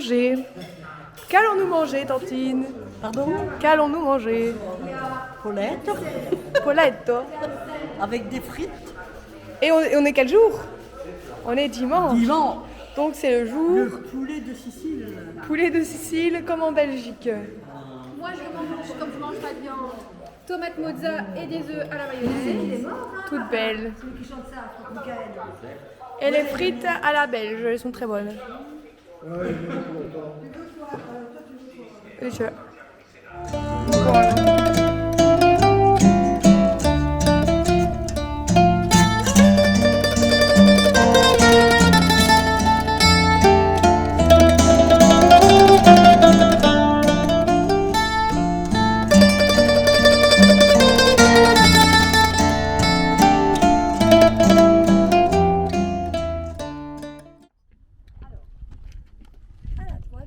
manger. Qu'allons-nous manger, Tantine? Pardon? Qu'allons-nous manger? Polette Polletto. avec des frites. Et on est quel jour? On est dimanche. Dimanche. Donc c'est le jour Le poulet de Sicile. poulet de Sicile comme en Belgique. Moi je mange, comme je mange pas de viande, tomate mozza et des œufs à la mayonnaise. Toutes belles. Et les frites à la belge, elles sont très bonnes. Et je... Voilà.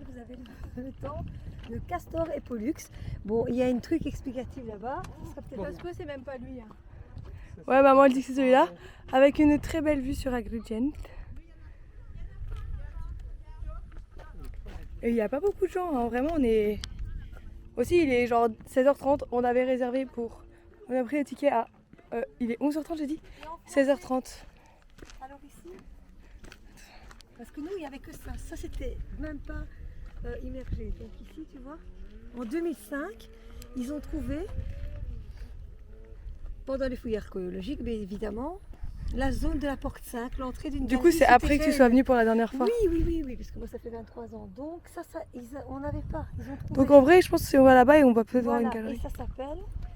Vous avez le temps de Castor et Pollux. Bon, il y a un truc explicatif là-bas. Ça se peut, c'est même pas lui. Hein. Ouais, maman elle dit que c'est celui-là, avec une très belle vue sur Agrigent. Et il n'y a pas beaucoup de gens, hein. Vraiment on est... Aussi il est genre 16h30, on avait réservé pour... On a pris le ticket à... il est 11h30 j'ai dit 16h30. Alors ici, parce que nous, il n'y avait que ça. Ça, c'était même pas immergé. Donc ici, tu vois, en 2005, ils ont trouvé, pendant les fouilles archéologiques, mais évidemment, la zone de la porte 5, l'entrée d'une Du coup galerie c'est qui après était que tu faite. sois venu pour la dernière fois. Oui, parce que moi, ça fait 23 ans. Donc on n'avait pas. Ils ont trouvé. Donc en vrai je pense que si on va là-bas et on va peut-être voir Voilà, une galerie. et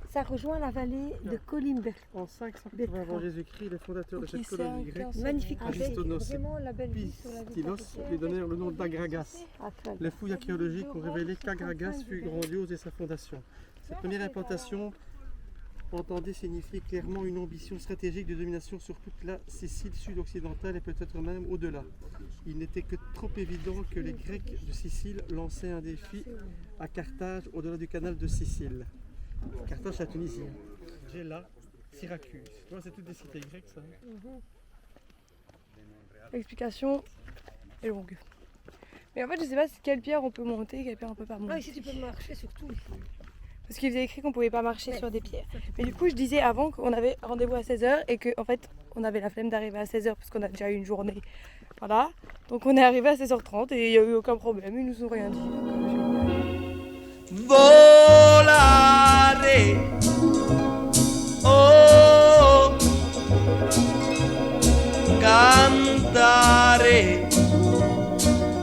ça rejoint la vallée de Colimber. En 580 avant Jésus-Christ, les fondateurs de Ok, cette colonie grecque, Magnifique, avec Aristonos vraiment la belle vue sur la ville. Pistilos, lui donnèrent le nom d'Agragas. Les fouilles archéologiques ont révélé qu'Agragas fut grandiose dès sa fondation. Cette première implantation entendait signifier clairement une ambition stratégique de domination sur toute la Sicile sud-occidentale et peut-être même au-delà. Il n'était que trop évident que les Grecs de Sicile lançaient un défi à Carthage au-delà du canal de Sicile. Carthage, c'est la Tunisie. Gela, Syracuse. Tu vois, c'est toutes des cités grecques, ça. L'explication est longue. Mais en fait je sais pas quelle pierre on peut monter, quelle pierre on peut pas monter. Ah, ici, tu peux marcher surtout. Parce qu'il faisait écrit qu'on pouvait pas marcher sur des pierres. Mais du coup, je disais avant qu'on avait rendez-vous à 16h et qu'en fait, on avait la flemme d'arriver à 16h parce qu'on a déjà eu une journée. Voilà. Donc on est arrivé à 16h30 et il n'y a eu aucun problème, ils nous ont rien dit. Volare, oh, cantare,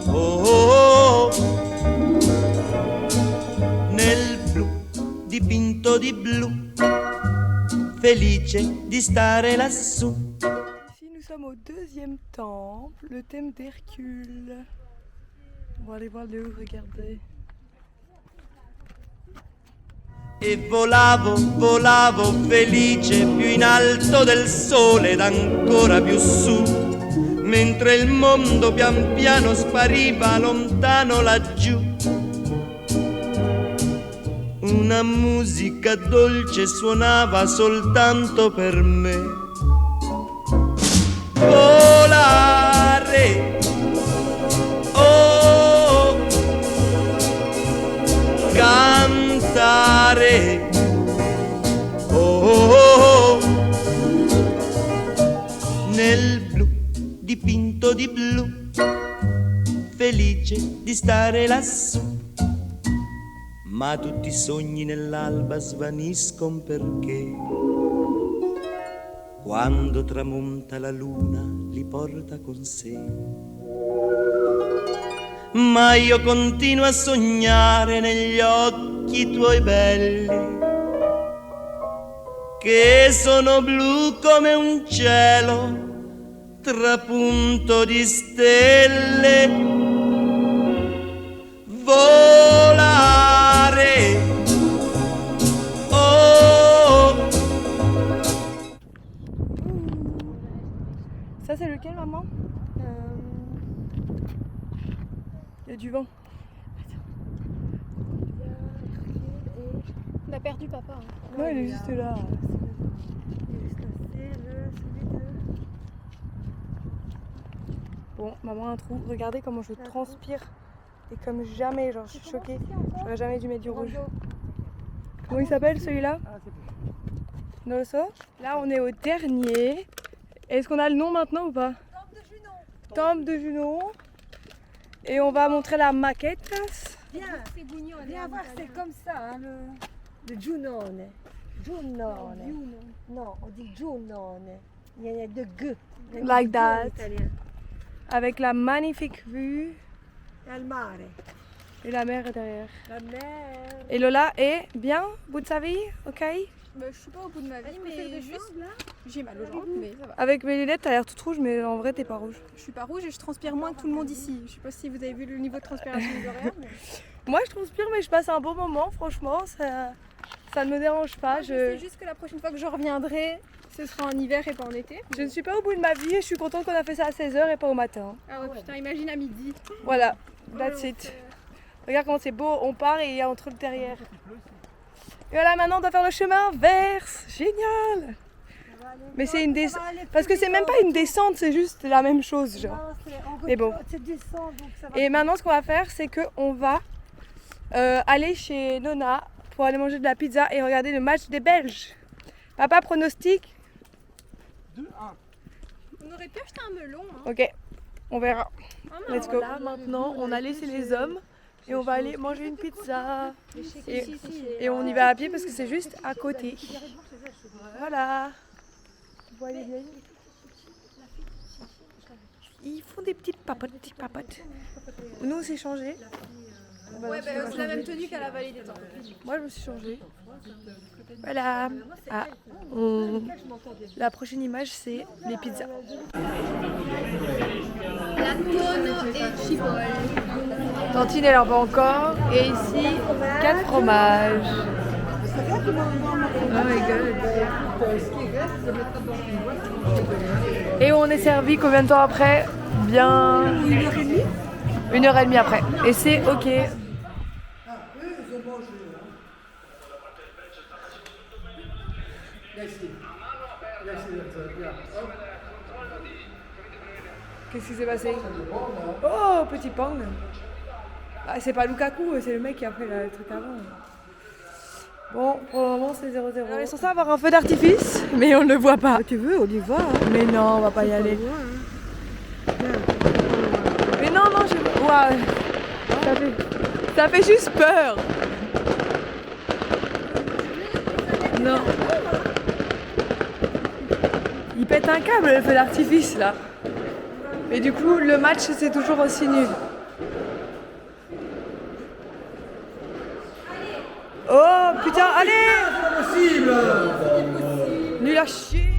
oh, nel blu dipinto di blu, felice di stare lassù. Ici, nous sommes au deuxième temple, le thème d'Hercule. On va aller voir le haut, regardez. E volavo, volavo felice più in alto del sole ed ancora più su, mentre il mondo pian piano spariva lontano laggiù. Una musica dolce suonava soltanto per me. Volare, oh, cantare, oh, nel blu dipinto di blu, felice di stare lassù. Ma tutti i sogni nell'alba svaniscono perché quando tramonta la luna li porta con sé. Ma io continuo a sognare negli occhi tuoi belli, che sono blu come un cielo trapunto di stelle. Volare, oh. Ça, c'est lequel, maman? Il y a du vent. On a perdu papa. Hein. Non, il est juste là. Bon, maman a un trou. Regardez comment je transpire Et comme jamais, genre je suis choquée, j'aurais jamais dû mettre du rouge. Comment il s'appelle celui-là? Non, le sort. Là on est au dernier. Est-ce qu'on a le nom maintenant ou pas? Temple de Junon. Et on va montrer la maquette. Viens voir, c'est comme ça, hein, le Giunone. Giunone. Non, on dit Giunone. Il y a deux G. Like that. Avec la magnifique vue. Et le mare. Et la mer est derrière. La mer. Et Lola est bien, bout de sa vie, ok? Bah, je suis pas au bout de ma vie, mais juste j'ai mal aux jambes, mais ça va. Avec mes lunettes, t'as l'air toute rouge, mais en vrai, t'es pas rouge. Je suis pas rouge et je transpire moins que tout le monde ici. Je sais pas si vous avez vu le niveau de transpiration de Gloria, mais... Moi, je transpire, mais je passe un bon moment, franchement, ça ne me dérange pas. Je sais juste que la prochaine fois que je reviendrai, ce sera en hiver et pas en été. Je ne suis pas au bout de ma vie et je suis contente qu'on a fait ça à 16h et pas au matin. Ah ouais, putain, imagine à midi. Voilà, that's it. Regarde comment c'est beau, on part et il y a entre le derrière. Et voilà, maintenant on doit faire le chemin vers. Génial! Mais c'est une descente. Parce que c'est même pas une descente, c'est juste la même chose, genre. Mais bon. Et maintenant, ce qu'on va faire, c'est qu'on va aller chez Nona pour aller manger de la pizza et regarder le match des Belges. Papa, pronostic? 2-1. On aurait pu acheter un melon. Hein. Ok, on verra. Ah non, Let's go. Là, maintenant, on a laissé les hommes et on va aller manger une pizza. Et on y va à pied parce que c'est juste à côté. Voilà. Vous voyez bien. Ils font des petites papotes, Nous, on s'est changé. Ouais, bah, c'est la même tenue qu'à la vallée des temps. Moi, je me suis changée. Voilà. Ah, la prochaine image, c'est les pizzas. La tonne et chipol. Tantine, elle en va encore. Et ici, 4 fromages. Oh my god. Et on est servi combien de temps après? Bien 1h30. 1h30 après. Et c'est ok. Qu'est-ce qui s'est passé? Oh, petit pang. Ah, c'est pas Lukaku, c'est le mec qui a fait le truc avant. Bon, pour le moment c'est 0-0. On est censé avoir un feu d'artifice, mais on ne le voit pas. Tu veux, on y va. Hein. Mais non, on va pas y aller. Mais non, je... Ouah, ça fait juste peur. Non. Il pète un câble le feu d'artifice là. Mais du coup, le match c'est toujours aussi nul. Oh putain, allez! C'est pas possible! Nul à chier!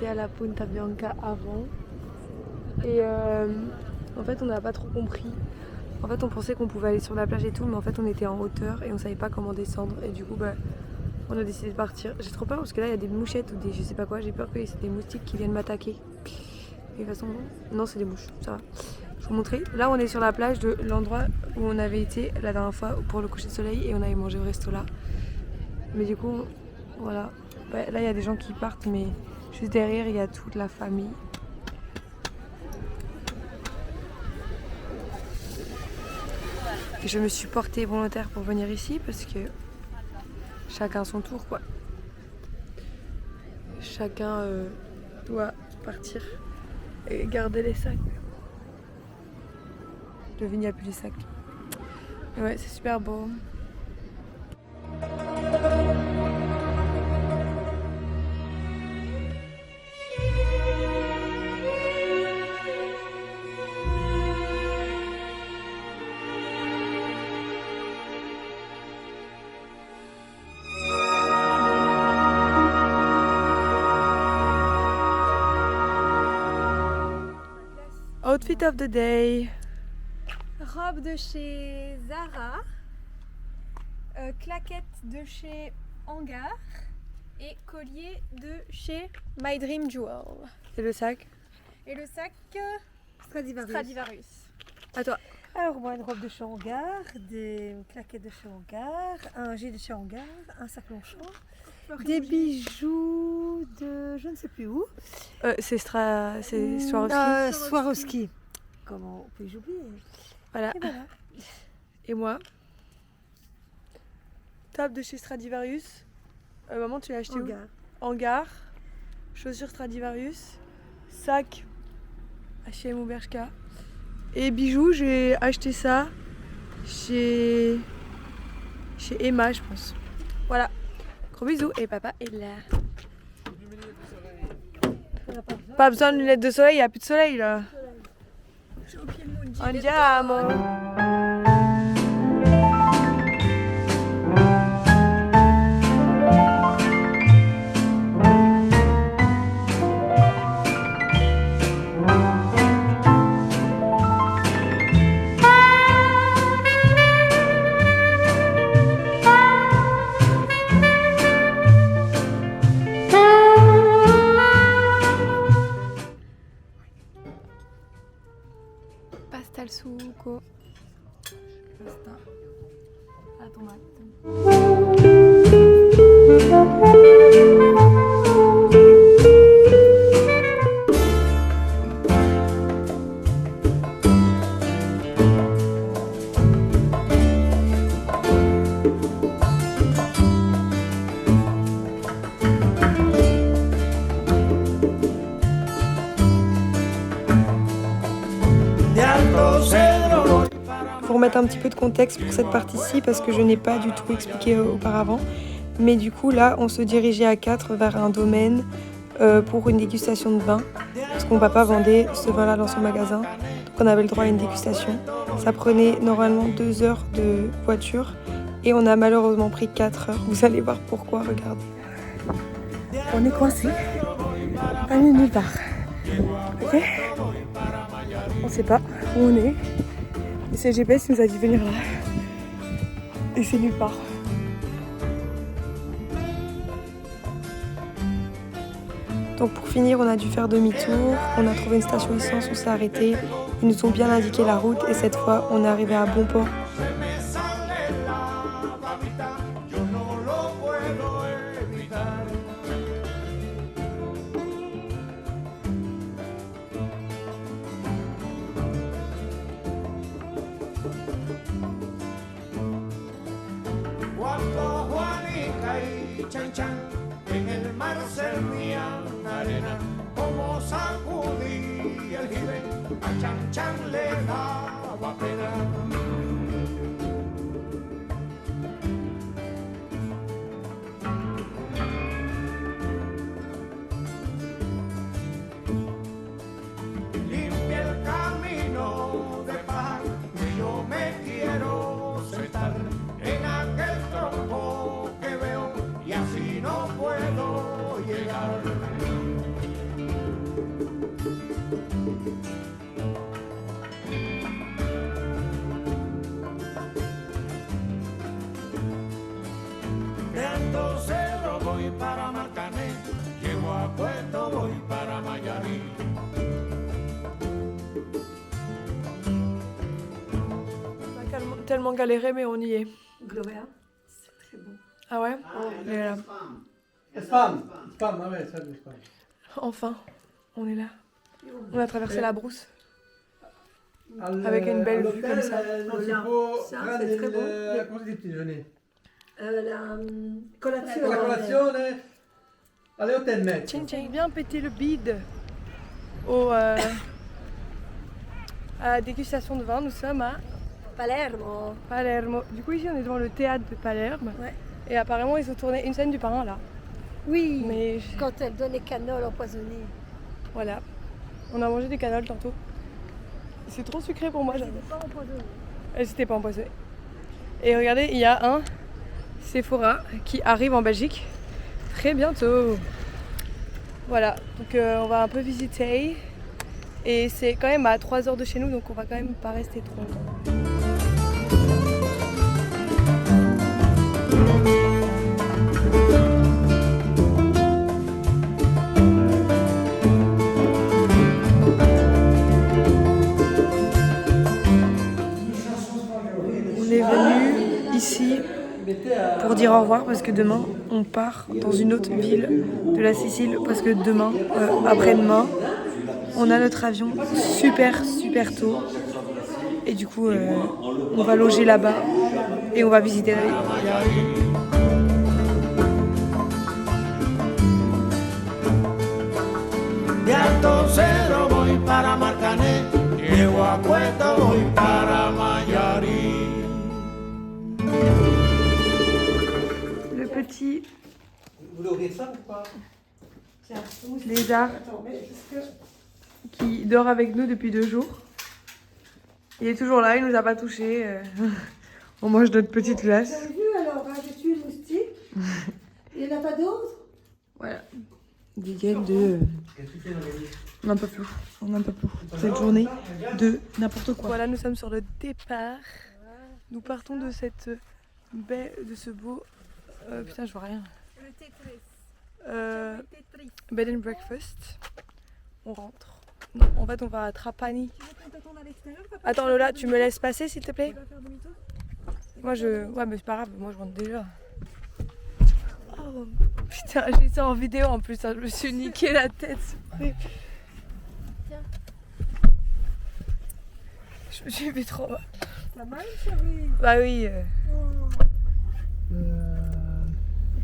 À la Punta Bianca avant et en fait on n'a pas trop compris. En fait on pensait qu'on pouvait aller sur la plage et tout, mais en fait on était en hauteur et on savait pas comment descendre et du coup On a décidé de partir. J'ai trop peur parce que là il y a des mouchettes ou des je sais pas quoi. J'ai peur qu'il y ait des moustiques qui viennent m'attaquer. Et de toute façon, non, c'est des mouches, ça va. Je vais vous montrer. Là on est sur la plage de l'endroit où on avait été la dernière fois pour le coucher de soleil et on avait mangé au resto là. Mais du coup, voilà. Ouais, là il y a des gens qui partent, mais juste derrière il y a toute la famille. Et je me suis portée volontaire pour venir ici parce que chacun son tour quoi. Chacun doit partir et garder les sacs. Devine, il n'y a plus les sacs. Et ouais, c'est super beau. Outfit of the day. Robe de chez Zara, claquette de chez Hangar et collier de chez My Dream Jewel. Et le sac? Et le sac Stradivarius. À toi. Alors moi, une robe de chez Hangar, des claquettes de chez Hangar, un gilet de chez Hangar, un sac Longchamp, des bijoux de je ne sais plus où. C'est Swarovski. Swarovski. Comment puis-je oublier? Voilà. Et voilà. Et moi? Table de chez Stradivarius. Maman, tu l'as acheté Hangar. où? Hangar. Chaussures Stradivarius. Sac H&M ou Bershka. Et bijoux, j'ai acheté ça chez Emma, je pense. Voilà. Gros bisous. Et papa est là. Pas besoin de lunettes de soleil, il n'y a plus de soleil là. Andiamo. Pasta al sugo. Pasta alla tomate. Pour remettre un petit peu de contexte pour cette partie-ci parce que je n'ai pas du tout expliqué auparavant. Mais du coup là on se dirigeait à 4 vers un domaine pour une dégustation de vin. Parce que mon papa vendait ce vin-là dans son magasin. Donc on avait le droit à une dégustation. Ça prenait normalement 2 heures de voiture. Et on a malheureusement pris 4 heures. Vous allez voir pourquoi, regardez. On est coincé à nulle part. Ok ? On sait pas où on est. Et c'est le GPS qui nous a dit venir là. Et c'est nulle part. Donc pour finir, on a dû faire demi-tour. On a trouvé une station essence, on s'est arrêté. Ils nous ont bien indiqué la route et cette fois, on est arrivé à bon port. Chan chan, en el mar servían arena, como sacudía el jibe, a Chan Chan le daba pena. Limpia el camino de paz, que yo me quiero sentar en aquel tronco que veo y así no puedo llegar. tellement galéré, mais on y est. Gloria, c'est très bon. Ah ouais? Il est là. Spam, ah ouais, ça le spam. Enfin, on est là. On a traversé la brousse. Avec une belle vue comme ça. Ça, c'est très bon. Comment si dice petit déjeuner? La colazione. La colazione alle 8:30. Tching tching. Bien péter le bide à la dégustation de vin. Nous sommes à Palermo. Palermo. Du coup, ici, on est devant le théâtre de Palerme. Ouais. Et apparemment, ils ont tourné une scène du parrain là. Oui, Mais quand elle donne les canoles empoisonnées. voilà. On a mangé des canoles tantôt. C'est trop sucré pour moi, j'avoue. Pas empoisonnées. Elles n'étaient pas empoisonnées. Et regardez, il y a un Sephora qui arrive en Belgique très bientôt. Voilà, donc on va un peu visiter. Et c'est quand même à 3 heures de chez nous, donc on va quand même pas rester trop longtemps. On est venu ici pour dire au revoir parce que demain on part dans une autre ville de la Sicile parce que demain, après-demain, on a notre avion super tôt et du coup on va loger là-bas et on va visiter la ville. De Alto Cedro voy para Marcané, llego a Cuesta voy para Mayarí. Le petit Vous voulez ouvrir ça ou pas? lézard qui dort avec nous depuis 2 jours. Il est toujours là, il nous a pas touchés. On mange notre petite glace. T'as vu alors, hein, j'ai tué le moustique. Il n'y en a pas d'autres? Voilà. Des gaines de... On n'en peut plus. On n'en peut plus. Cette journée de n'importe quoi. Voilà, nous sommes sur le départ. Nous partons de cette baie, de ce beau... putain, je vois rien. Bed and breakfast. On rentre. Non, en fait, on va à Trapani. Attends, Lola, tu me laisses passer, s'il te plaît? Moi, je... Ouais, mais c'est pas grave. Moi, je rentre déjà. Oh, putain, j'ai ça en vidéo en plus. Hein. Je me suis niqué la tête. Je me suis fait trop mal. T'as mal, chérie? Bah oui.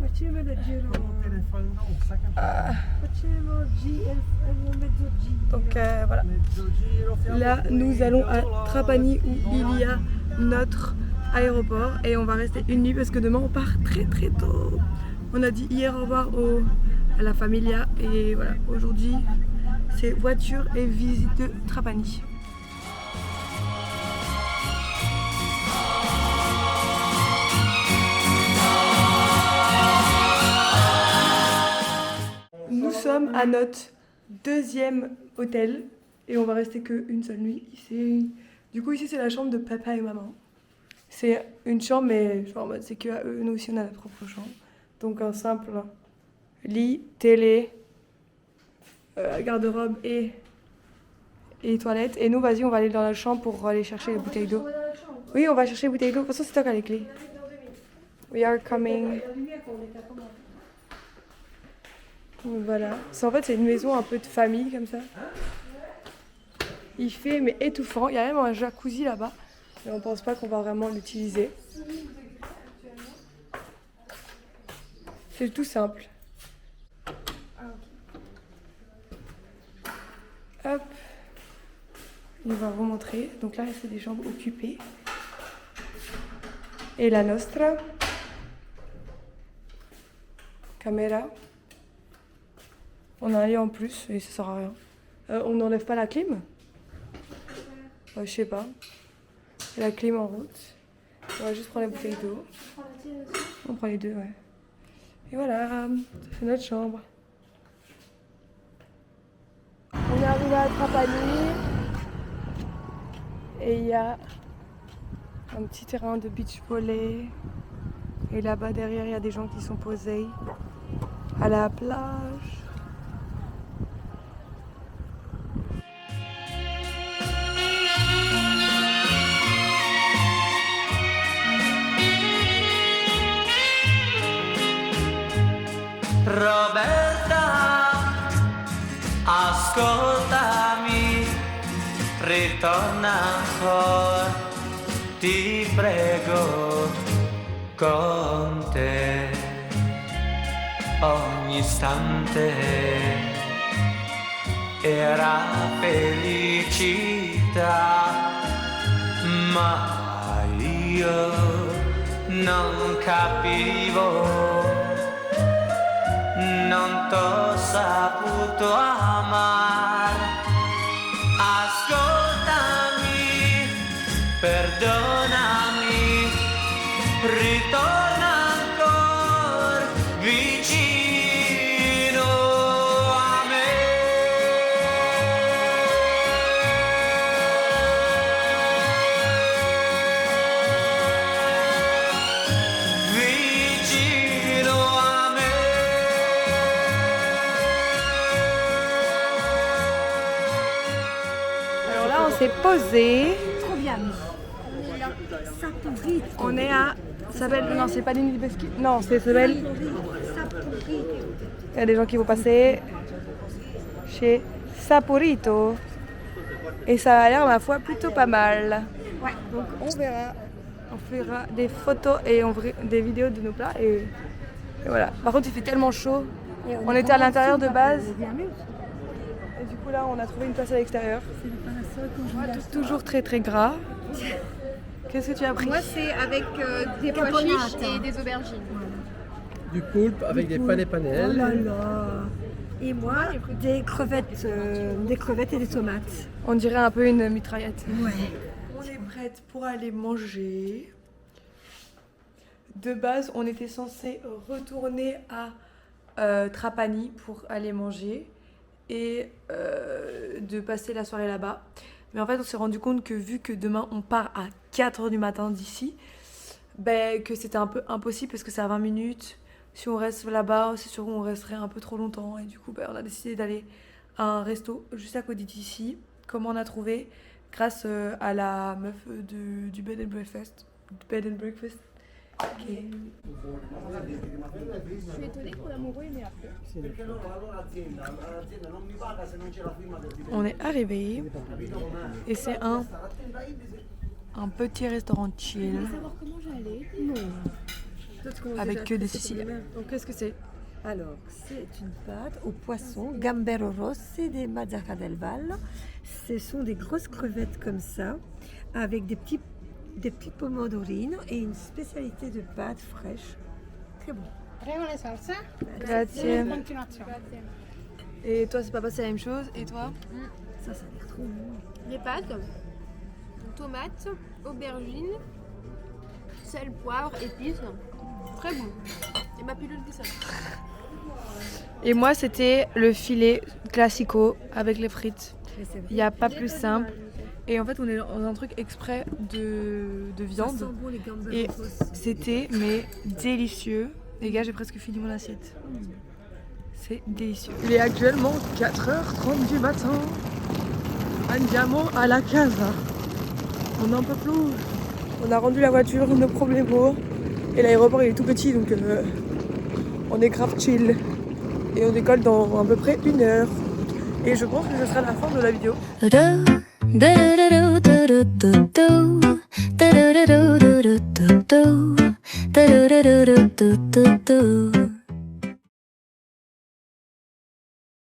Facciamo leggero. Facciamo mezzo giro. Donc voilà. Là, nous allons à Trapani où il y a notre aéroport et on va rester une nuit parce que demain on part très tôt. On a dit hier au revoir à la familia et voilà, aujourd'hui c'est voiture et visite de Trapani. Nous sommes à notre 2e hôtel et on va rester qu'une seule nuit. Du coup ici c'est la chambre de papa et maman. C'est une chambre mais genre en mode c'est que à eux, nous aussi on a notre propre chambre. Donc un simple lit, télé, garde-robe et toilette. Et nous vas-y on va aller dans la chambre pour aller chercher les bouteilles d'eau. Oui on va chercher les bouteilles d'eau, de toute façon c'est toi qui as les clés. We are coming. Voilà, en fait c'est une maison un peu de famille comme ça. Il fait mais étouffant, il y a même un jacuzzi là-bas, mais on pense pas qu'on va vraiment l'utiliser. C'est tout simple. Hop, il va remontrer, donc là c'est des chambres occupées. Et la nostra caméra. On a un lit en plus et ça sert à rien. On n'enlève pas la clim? Je sais pas. Et la clim en route. On va juste prendre les bouteilles d'eau. On prend les deux, ouais. Et voilà, c'est notre chambre. On est arrivé à Trapani. Et il y a un petit terrain de beach volley. Et là-bas derrière, il y a des gens qui sont posés à la plage. Ascoltami, ritorna ancora, ti prego, con te ogni istante era felicità, ma io non capivo, non t'ho saputo amare. Ascoltami, perdonami, ritorna ancora vicino a me. Vicino a me. Alors là, on s'est posé. Trop bien. Saporito. On est à. Ça s'appelle. Non, c'est pas l'île Libeschi. Non, ça s'appelle. Saporito. Il y a des gens qui vont passer chez Saporito. Et ça a l'air, ma foi, plutôt pas mal. Ouais. Donc on verra. On fera des photos et des vidéos de nos plats. Et voilà. Par contre, il fait tellement chaud. Et On était à l'intérieur de base. C'est bien mieux. Et du coup, là, on a trouvé une place à l'extérieur. C'est le parasol qu'on joue là. Toujours très très gras. Qu'est-ce que tu as pris? Moi, c'est avec des pois Caponata. chiches et des aubergines. Du poulpe avec des panais Oh là panel. là. Et moi, des crevettes et des tomates. On dirait un peu une mitraillette. Ouais. On est prête pour aller manger. De base, on était censé retourner à Trapani pour aller manger et de passer la soirée là-bas. Mais en fait, on s'est rendu compte que vu que demain on part à 4h du matin d'ici, ben, que c'était un peu impossible parce que c'est à 20 minutes. Si on reste là-bas, c'est sûr qu'on resterait un peu trop longtemps. Et du coup, ben, on a décidé d'aller à un resto juste à côté d'ici. Comment on a trouvé? Grâce à la meuf du Bed and Breakfast. Qui est- Je suis étonnée qu'on amoureux mais après. On est arrivé et c'est un petit restaurant chill Savoir comment j'allais. avec que des Siciliens. Donc qu'est-ce que c'est? Alors, c'est une pâte au poisson, gambero rosse des Mazzara del Val. Ce sont des grosses crevettes comme ça, avec des petites pomodorines et une spécialité de pâte fraîche. Très bon. Grazie. Et toi, c'est pas passé la même chose? Et toi? Ça a l'air trop bon. Les pâtes, tomates, aubergines, sel, poivre, épices. Très bon. Et ma pilule de sel. Et moi, c'était le filet classico avec les frites. Mais c'est vrai. Il n'y a pas plus simple. Et en fait, on est dans un truc exprès de Ça viande. sent bon les gambero Et rosses. c'était mais délicieux. Les gars, j'ai presque fini mon assiette. C'est délicieux. Il est actuellement 4h30 du matin. Andiamo à la casa. On n'en peut plus. On a rendu la voiture, nos problèmes. Et l'aéroport il est tout petit donc on est grave chill. Et on décolle dans à peu près 1 heure. Et je pense que ce sera la fin de la vidéo. Do